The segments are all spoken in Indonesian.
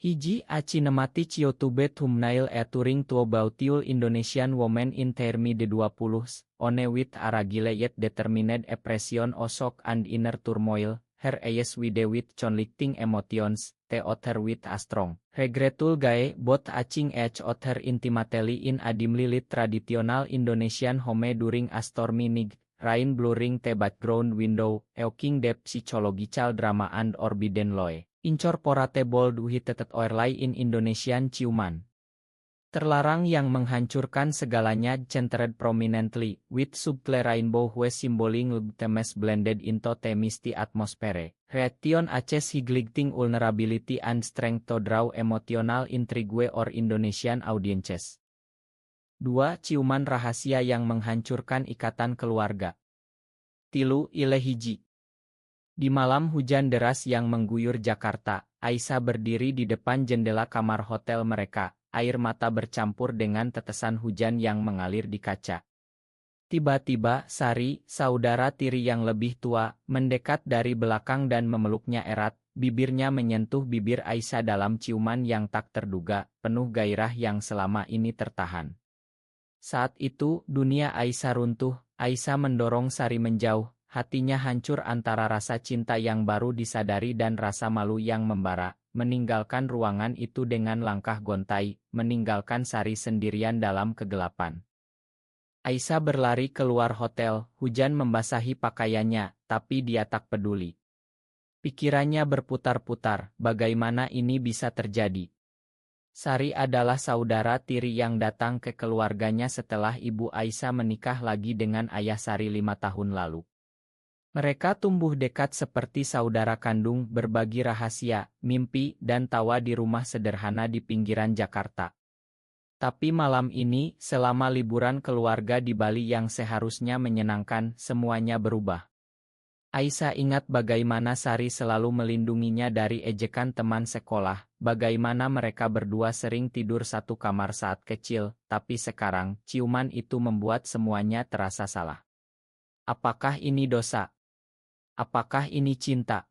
Hiji aci nemati ciotubet humnail turing tuo bautiul Indonesian woman in termi de 20, one with aragile yet determined oppression osok and inner turmoil, her eyes wide with conflicting emotions, the author with a strong regretful gaze both acing each other intimately in a dimly lit traditional Indonesian home during a stormy night, rain blurring the background window, evoking depth psychological drama and forbidden lore. Incorporatable tetet oirlay in Indonesian ciuman. Terlarang yang menghancurkan segalanya centered prominently, with subtle rainbow who symboling themes blended into the misty atmosphere. Reaction aces highlighting vulnerability and strength to draw emotional intrigue or Indonesian audiences. 2. Ciuman rahasia yang menghancurkan ikatan keluarga. 3. Ilehiji. Di malam hujan deras yang mengguyur Jakarta, Aisyah berdiri di depan jendela kamar hotel mereka, air mata bercampur dengan tetesan hujan yang mengalir di kaca. Tiba-tiba, Sari, saudara tiri yang lebih tua, mendekat dari belakang dan memeluknya erat, bibirnya menyentuh bibir Aisyah dalam ciuman yang tak terduga, penuh gairah yang selama ini tertahan. Saat itu, dunia Aisyah runtuh, Aisyah mendorong Sari menjauh. Hatinya hancur antara rasa cinta yang baru disadari dan rasa malu yang membara, meninggalkan ruangan itu dengan langkah gontai, meninggalkan Sari sendirian dalam kegelapan. Aisyah berlari keluar hotel, hujan membasahi pakaiannya, tapi dia tak peduli. Pikirannya berputar-putar, bagaimana ini bisa terjadi? Sari adalah saudara tiri yang datang ke keluarganya setelah ibu Aisyah menikah lagi dengan ayah Sari 5 tahun lalu. Mereka tumbuh dekat seperti saudara kandung, berbagi rahasia, mimpi, dan tawa di rumah sederhana di pinggiran Jakarta. Tapi malam ini, selama liburan keluarga di Bali yang seharusnya menyenangkan, semuanya berubah. Aisyah ingat bagaimana Sari selalu melindunginya dari ejekan teman sekolah, bagaimana mereka berdua sering tidur satu kamar saat kecil, tapi sekarang, ciuman itu membuat semuanya terasa salah. Apakah ini dosa? Apakah ini cinta?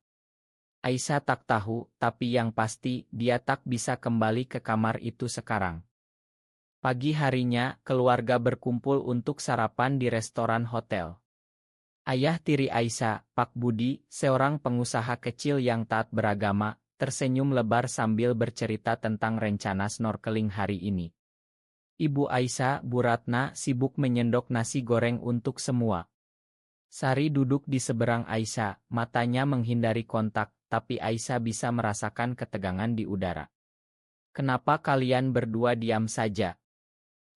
Aisyah tak tahu, tapi yang pasti, dia tak bisa kembali ke kamar itu sekarang. Pagi harinya, keluarga berkumpul untuk sarapan di restoran hotel. Ayah tiri Aisyah, Pak Budi, seorang pengusaha kecil yang taat beragama, tersenyum lebar sambil bercerita tentang rencana snorkeling hari ini. Ibu Aisyah, Bu Ratna, sibuk menyendok nasi goreng untuk semua. Sari duduk di seberang Aisyah, matanya menghindari kontak, tapi Aisyah bisa merasakan ketegangan di udara. Kenapa kalian berdua diam saja?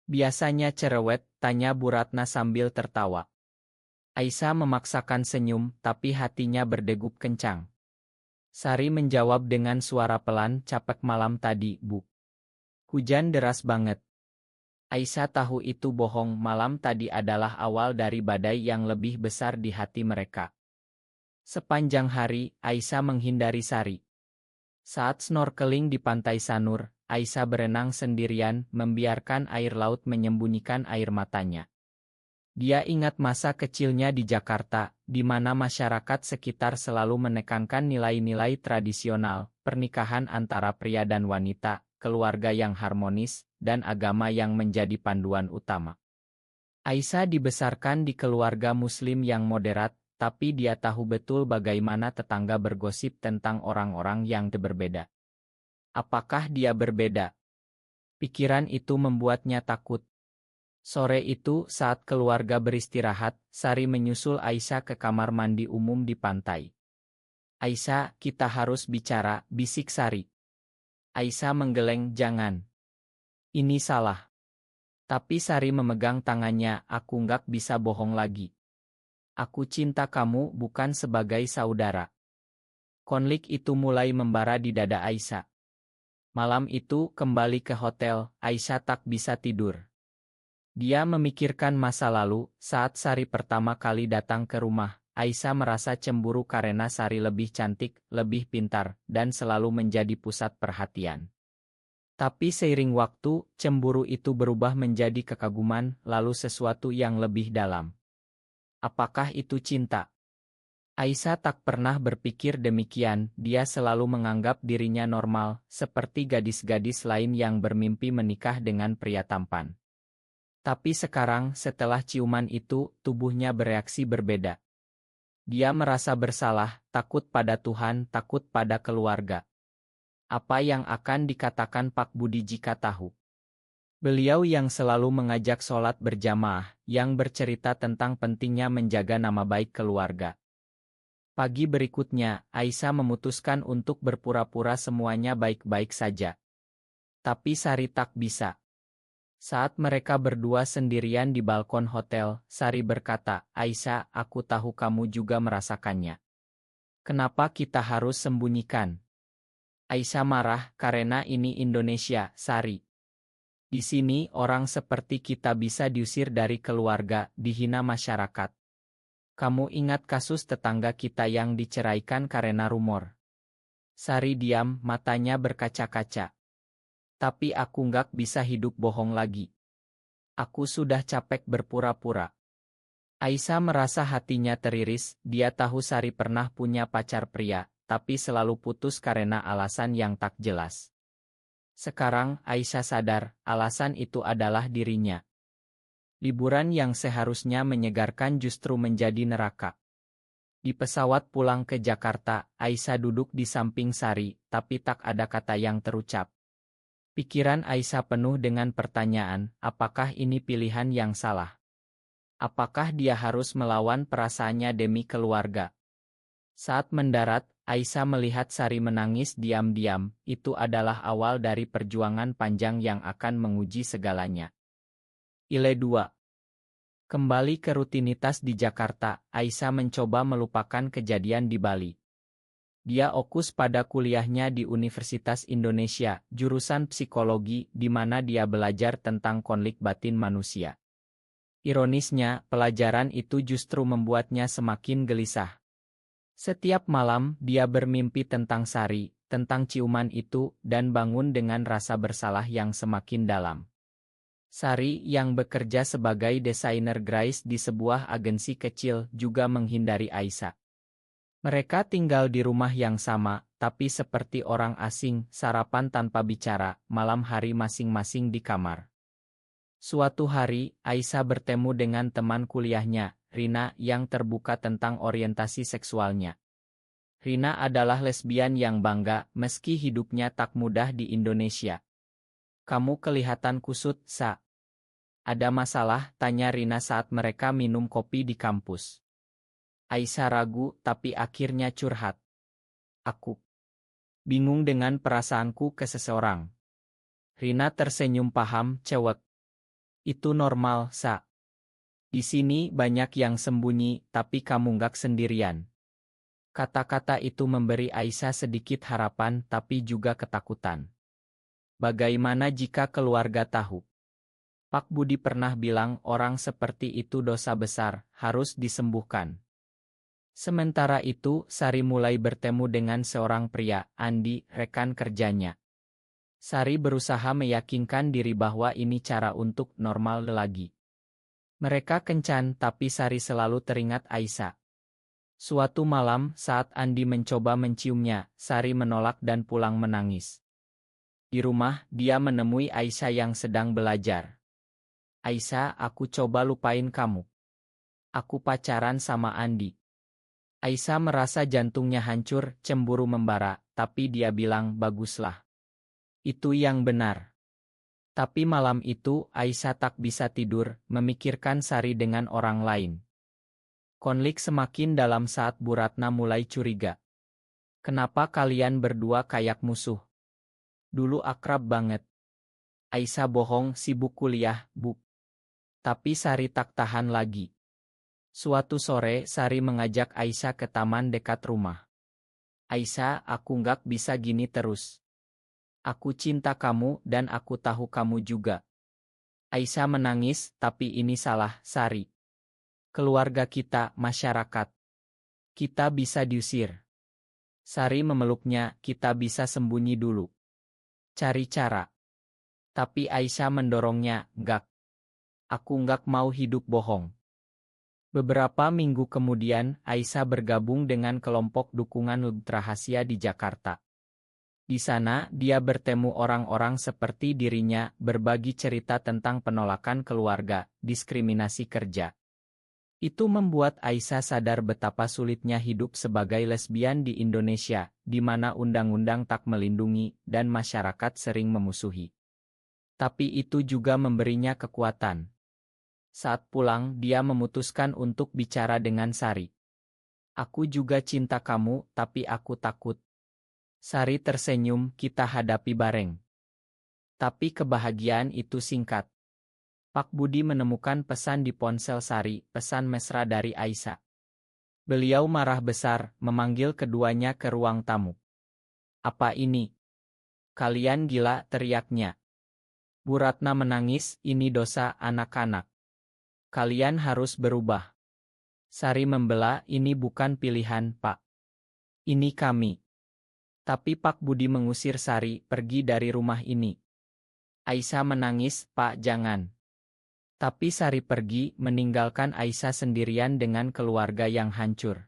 Biasanya cerewet, tanya Bu Ratna sambil tertawa. Aisyah memaksakan senyum, tapi hatinya berdegup kencang. Sari menjawab dengan suara pelan, capek malam tadi, Bu. Hujan deras banget. Aisyah tahu itu bohong, malam tadi adalah awal dari badai yang lebih besar di hati mereka. Sepanjang hari, Aisyah menghindari Sari. Saat snorkeling di pantai Sanur, Aisyah berenang sendirian, membiarkan air laut menyembunyikan air matanya. Dia ingat masa kecilnya di Jakarta, di mana masyarakat sekitar selalu menekankan nilai-nilai tradisional, pernikahan antara pria dan wanita, keluarga yang harmonis, dan agama yang menjadi panduan utama. Aisyah dibesarkan di keluarga Muslim yang moderat, tapi dia tahu betul bagaimana tetangga bergosip tentang orang-orang yang berbeda. Apakah dia berbeda? Pikiran itu membuatnya takut. Sore itu, saat keluarga beristirahat, Sari menyusul Aisyah ke kamar mandi umum di pantai. Aisyah, kita harus bicara, bisik Sari. Aisyah menggeleng, jangan. Ini salah. Tapi Sari memegang tangannya, aku nggak bisa bohong lagi. Aku cinta kamu bukan sebagai saudara. Konflik itu mulai membara di dada Aisyah. Malam itu, kembali ke hotel, Aisyah tak bisa tidur. Dia memikirkan masa lalu, saat Sari pertama kali datang ke rumah, Aisyah merasa cemburu karena Sari lebih cantik, lebih pintar, dan selalu menjadi pusat perhatian. Tapi seiring waktu, cemburu itu berubah menjadi kekaguman, lalu sesuatu yang lebih dalam. Apakah itu cinta? Aisyah tak pernah berpikir demikian, dia selalu menganggap dirinya normal, seperti gadis-gadis lain yang bermimpi menikah dengan pria tampan. Tapi sekarang, setelah ciuman itu, tubuhnya bereaksi berbeda. Dia merasa bersalah, takut pada Tuhan, takut pada keluarga. Apa yang akan dikatakan Pak Budi jika tahu? Beliau yang selalu mengajak sholat berjamaah, yang bercerita tentang pentingnya menjaga nama baik keluarga. Pagi berikutnya, Aisyah memutuskan untuk berpura-pura semuanya baik-baik saja. Tapi Sari tak bisa. Saat mereka berdua sendirian di balkon hotel, Sari berkata, "Aisyah, aku tahu kamu juga merasakannya. Kenapa kita harus sembunyikan?" Aisyah marah, "Karena ini Indonesia, Sari. Di sini orang seperti kita bisa diusir dari keluarga, dihina masyarakat. Kamu ingat kasus tetangga kita yang diceraikan karena rumor?" Sari diam, matanya berkaca-kaca. "Tapi aku nggak bisa hidup bohong lagi. Aku sudah capek berpura-pura." Aisyah merasa hatinya teriris, dia tahu Sari pernah punya pacar pria, tapi selalu putus karena alasan yang tak jelas. Sekarang, Aisyah sadar, alasan itu adalah dirinya. Liburan yang seharusnya menyegarkan justru menjadi neraka. Di pesawat pulang ke Jakarta, Aisyah duduk di samping Sari, tapi tak ada kata yang terucap. Pikiran Aisyah penuh dengan pertanyaan, apakah ini pilihan yang salah? Apakah dia harus melawan perasaannya demi keluarga? Saat mendarat, Aisyah melihat Sari menangis diam-diam, itu adalah awal dari perjuangan panjang yang akan menguji segalanya. Ile 2. Kembali ke rutinitas di Jakarta, Aisyah mencoba melupakan kejadian di Bali. Dia fokus pada kuliahnya di Universitas Indonesia, jurusan psikologi, di mana dia belajar tentang konflik batin manusia. Ironisnya, pelajaran itu justru membuatnya semakin gelisah. Setiap malam, dia bermimpi tentang Sari, tentang ciuman itu, dan bangun dengan rasa bersalah yang semakin dalam. Sari, yang bekerja sebagai desainer grafis di sebuah agensi kecil, juga menghindari Aisyah. Mereka tinggal di rumah yang sama, tapi seperti orang asing, sarapan tanpa bicara, malam hari masing-masing di kamar. Suatu hari, Aisyah bertemu dengan teman kuliahnya, Rina, yang terbuka tentang orientasi seksualnya. Rina adalah lesbian yang bangga, meski hidupnya tak mudah di Indonesia. "Kamu kelihatan kusut, Sa. Ada masalah?" tanya Rina saat mereka minum kopi di kampus. Aisyah ragu, tapi akhirnya curhat. "Aku bingung dengan perasaanku ke seseorang." Rina tersenyum paham, cewek. "Itu normal, Sa. Di sini banyak yang sembunyi, tapi kamu nggak sendirian." Kata-kata itu memberi Aisyah sedikit harapan tapi juga ketakutan. Bagaimana jika keluarga tahu? Pak Budi pernah bilang orang seperti itu dosa besar, harus disembuhkan. Sementara itu, Sari mulai bertemu dengan seorang pria, Andi, rekan kerjanya. Sari berusaha meyakinkan diri bahwa ini cara untuk normal lagi. Mereka kencan, tapi Sari selalu teringat Aisyah. Suatu malam, saat Andi mencoba menciumnya, Sari menolak dan pulang menangis. Di rumah, dia menemui Aisyah yang sedang belajar. "Aisyah, aku coba lupain kamu. Aku pacaran sama Andi." Aisyah merasa jantungnya hancur, cemburu membara, tapi dia bilang, "Baguslah. Itu yang benar." Tapi malam itu, Aisyah tak bisa tidur, memikirkan Sari dengan orang lain. Konflik semakin dalam saat Bu Ratna mulai curiga. "Kenapa kalian berdua kayak musuh? Dulu akrab banget." Aisyah bohong, sibuk kuliah, Bu. Tapi Sari tak tahan lagi. Suatu sore, Sari mengajak Aisyah ke taman dekat rumah. "Aisyah, aku nggak bisa gini terus. Aku cinta kamu dan aku tahu kamu juga." Aisyah menangis, "Tapi ini salah, Sari. Keluarga kita, masyarakat. Kita bisa diusir." Sari memeluknya, "Kita bisa sembunyi dulu. Cari cara." Tapi Aisyah mendorongnya, "Nggak. Aku nggak mau hidup bohong." Beberapa minggu kemudian, Aisyah bergabung dengan kelompok dukungan rahasia di Jakarta. Di sana, dia bertemu orang-orang seperti dirinya, berbagi cerita tentang penolakan keluarga, diskriminasi kerja. Itu membuat Aisyah sadar betapa sulitnya hidup sebagai lesbian di Indonesia, di mana undang-undang tak melindungi dan masyarakat sering memusuhi. Tapi itu juga memberinya kekuatan. Saat pulang, dia memutuskan untuk bicara dengan Sari. "Aku juga cinta kamu, tapi aku takut." Sari tersenyum, "Kita hadapi bareng." Tapi kebahagiaan itu singkat. Pak Budi menemukan pesan di ponsel Sari, pesan mesra dari Aisyah. Beliau marah besar, memanggil keduanya ke ruang tamu. "Apa ini? Kalian gila," teriaknya. Bu Ratna menangis, "Ini dosa anak-anak. Kalian harus berubah." Sari membela, "Ini bukan pilihan, Pak. Ini kami." Tapi Pak Budi mengusir Sari, "Pergi dari rumah ini." Aisyah menangis, "Pak, jangan." Tapi Sari pergi, meninggalkan Aisyah sendirian dengan keluarga yang hancur.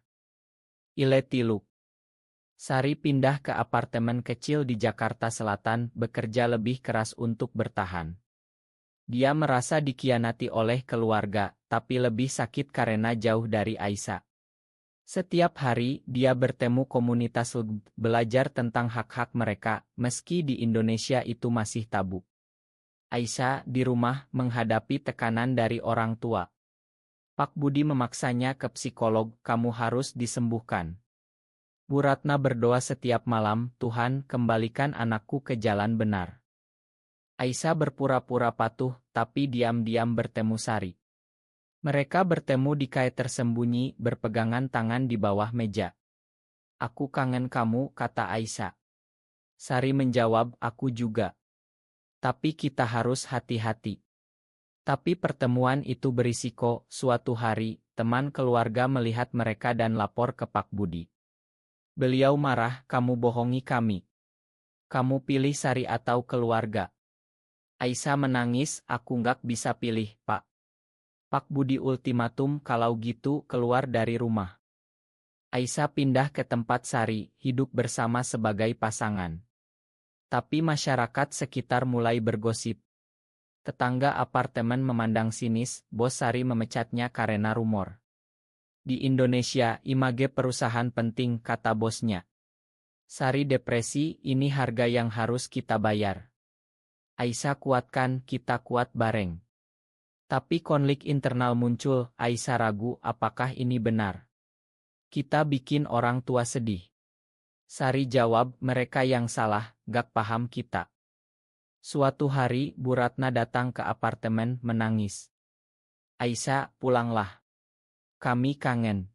Ile Tiluk. Sari pindah ke apartemen kecil di Jakarta Selatan, bekerja lebih keras untuk bertahan. Dia merasa dikhianati oleh keluarga, tapi lebih sakit karena jauh dari Aisyah. Setiap hari, dia bertemu komunitas LGBT, belajar tentang hak-hak mereka, meski di Indonesia itu masih tabu. Aisyah, di rumah, menghadapi tekanan dari orang tua. Pak Budi memaksanya ke psikolog, "Kamu harus disembuhkan." Bu Ratna berdoa setiap malam, "Tuhan, kembalikan anakku ke jalan benar." Aisyah berpura-pura patuh, tapi diam-diam bertemu Sari. Mereka bertemu di kait tersembunyi, berpegangan tangan di bawah meja. "Aku kangen kamu," kata Aisyah. Sari menjawab, "Aku juga. Tapi kita harus hati-hati." Tapi pertemuan itu berisiko. Suatu hari, teman keluarga melihat mereka dan lapor ke Pak Budi. Beliau marah, "Kamu bohongi kami. Kamu pilih Sari atau keluarga?" Aisyah menangis, "Aku nggak bisa pilih, Pak." Pak Budi ultimatum, "Kalau gitu, keluar dari rumah." Aisyah pindah ke tempat Sari, hidup bersama sebagai pasangan. Tapi masyarakat sekitar mulai bergosip. Tetangga apartemen memandang sinis, bos Sari memecatnya karena rumor. "Di Indonesia, image perusahaan penting," kata bosnya. Sari depresi, "Ini harga yang harus kita bayar." Aisyah kuatkan, "Kita kuat bareng." Tapi konflik internal muncul, Aisyah ragu apakah ini benar. "Kita bikin orang tua sedih." Sari jawab, "Mereka yang salah, gak paham kita." Suatu hari, Bu Ratna datang ke apartemen, menangis. "Aisyah, pulanglah. Kami kangen."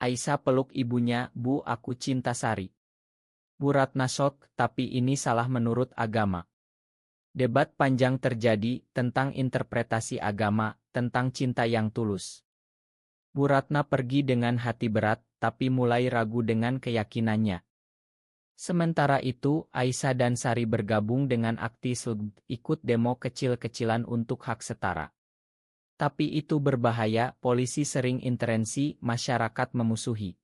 Aisyah peluk ibunya, "Bu, aku cinta Sari." Bu Ratna shock, "Tapi ini salah menurut agama." Debat panjang terjadi tentang interpretasi agama, tentang cinta yang tulus. Bu Ratna pergi dengan hati berat, tapi mulai ragu dengan keyakinannya. Sementara itu, Aisyah dan Sari bergabung dengan aktivis LGBT, ikut demo kecil-kecilan untuk hak setara. Tapi itu berbahaya, polisi sering intervensi, masyarakat memusuhi.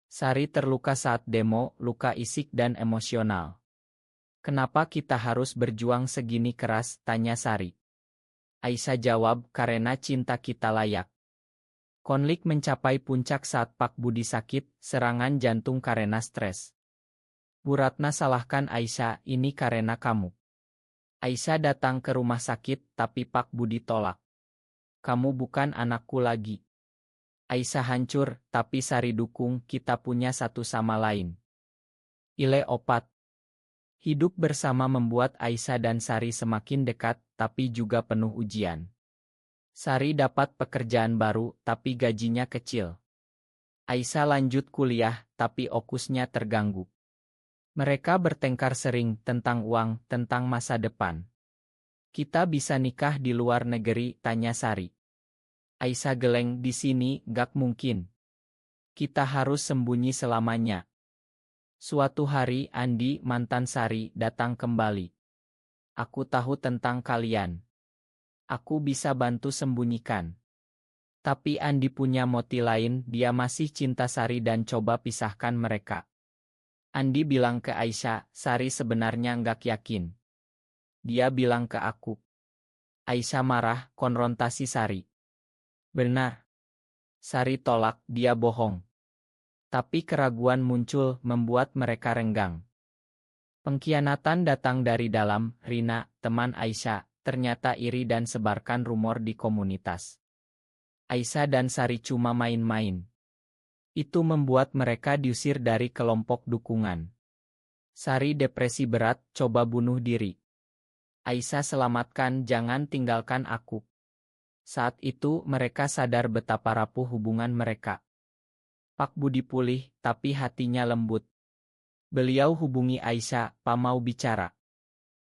Sari terluka saat demo, luka fisik dan emosional. "Kenapa kita harus berjuang segini keras?" tanya Sari. Aisyah jawab, "Karena cinta kita layak." Konflik mencapai puncak saat Pak Budi sakit, serangan jantung karena stres. Bu Ratna salahkan Aisyah, "Ini karena kamu." Aisyah datang ke rumah sakit, tapi Pak Budi tolak. "Kamu bukan anakku lagi." Aisyah hancur, tapi Sari dukung, "Kita punya satu sama lain." Ile opat. Hidup bersama membuat Aisyah dan Sari semakin dekat, tapi juga penuh ujian. Sari dapat pekerjaan baru, tapi gajinya kecil. Aisyah lanjut kuliah, tapi fokusnya terganggu. Mereka bertengkar sering tentang uang, tentang masa depan. "Kita bisa nikah di luar negeri?" tanya Sari. Aisyah geleng, "Di sini, gak mungkin. Kita harus sembunyi selamanya." Suatu hari, Andi, mantan Sari, datang kembali. "Aku tahu tentang kalian. Aku bisa bantu sembunyikan." Tapi Andi punya motif lain, dia masih cinta Sari dan coba pisahkan mereka. Andi bilang ke Aisyah, Sari sebenarnya nggak yakin. Dia bilang ke aku. Aisyah marah, konfrontasi Sari. Benar. Sari tolak, dia bohong. Tapi keraguan muncul, membuat mereka renggang. Pengkhianatan datang dari dalam. Rina, teman Aisyah, ternyata iri dan sebarkan rumor di komunitas. Aisyah dan Sari cuma main-main. Itu membuat mereka diusir dari kelompok dukungan. Sari depresi berat, coba bunuh diri. Aisyah selamatkan, jangan tinggalkan aku. Saat itu mereka sadar betapa rapuh hubungan mereka. Pak Budi pulih, tapi hatinya lembut. Beliau hubungi Aisyah, Pak mau bicara.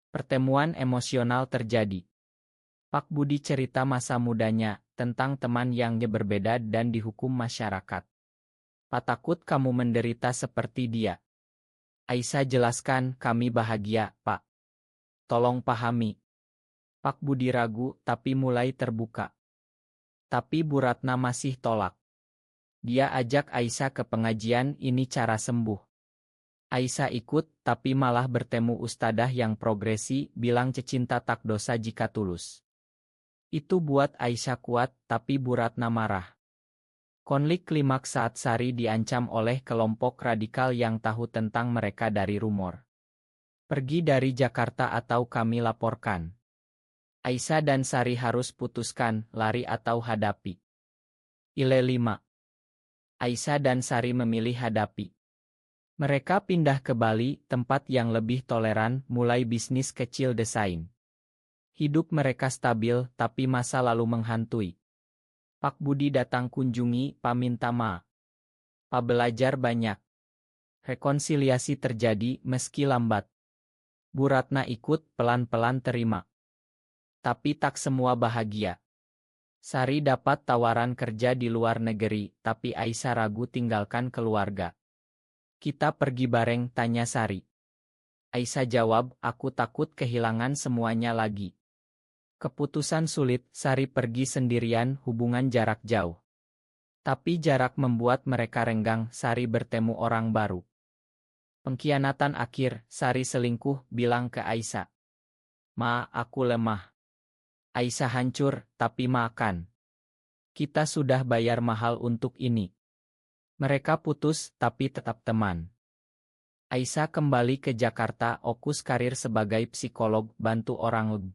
Pertemuan emosional terjadi. Pak Budi cerita masa mudanya, tentang teman yang berbeda dan dihukum masyarakat. Pak takut kamu menderita seperti dia. Aisyah jelaskan, kami bahagia, Pak. Tolong pahami. Pak Budi ragu, tapi mulai terbuka. Tapi Bu Ratna masih tolak. Dia ajak Aisyah ke pengajian, ini cara sembuh. Aisyah ikut, tapi malah bertemu ustadzah yang progresi, bilang cecinta tak dosa jika tulus. Itu buat Aisyah kuat, tapi Bu Ratna marah. Konflik klimaks saat Sari diancam oleh kelompok radikal yang tahu tentang mereka dari rumor. Pergi dari Jakarta atau kami laporkan. Aisyah dan Sari harus putuskan, lari atau hadapi. Ile 5. Aisyah dan Sari memilih hadapi. Mereka pindah ke Bali, tempat yang lebih toleran, mulai bisnis kecil desain. Hidup mereka stabil, tapi masa lalu menghantui. Pak Budi datang kunjungi, Pak minta maaf. Pak belajar banyak. Rekonsiliasi terjadi, meski lambat. Bu Ratna ikut, pelan-pelan terima. Tapi tak semua bahagia. Sari dapat tawaran kerja di luar negeri, tapi Aisyah ragu tinggalkan keluarga. Kita pergi bareng, tanya Sari. Aisyah jawab, aku takut kehilangan semuanya lagi. Keputusan sulit, Sari pergi sendirian, hubungan jarak jauh. Tapi jarak membuat mereka renggang, Sari bertemu orang baru. Pengkhianatan akhir, Sari selingkuh, bilang ke Aisyah. Ma, aku lemah. Aisyah hancur, tapi makan. Kita sudah bayar mahal untuk ini. Mereka putus, tapi tetap teman. Aisyah kembali ke Jakarta, fokus karir sebagai psikolog, bantu orang.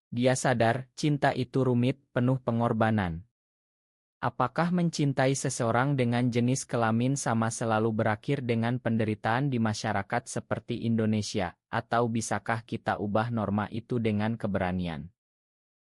Dia sadar, cinta itu rumit, penuh pengorbanan. Apakah mencintai seseorang dengan jenis kelamin sama selalu berakhir dengan penderitaan di masyarakat seperti Indonesia, atau bisakah kita ubah norma itu dengan keberanian?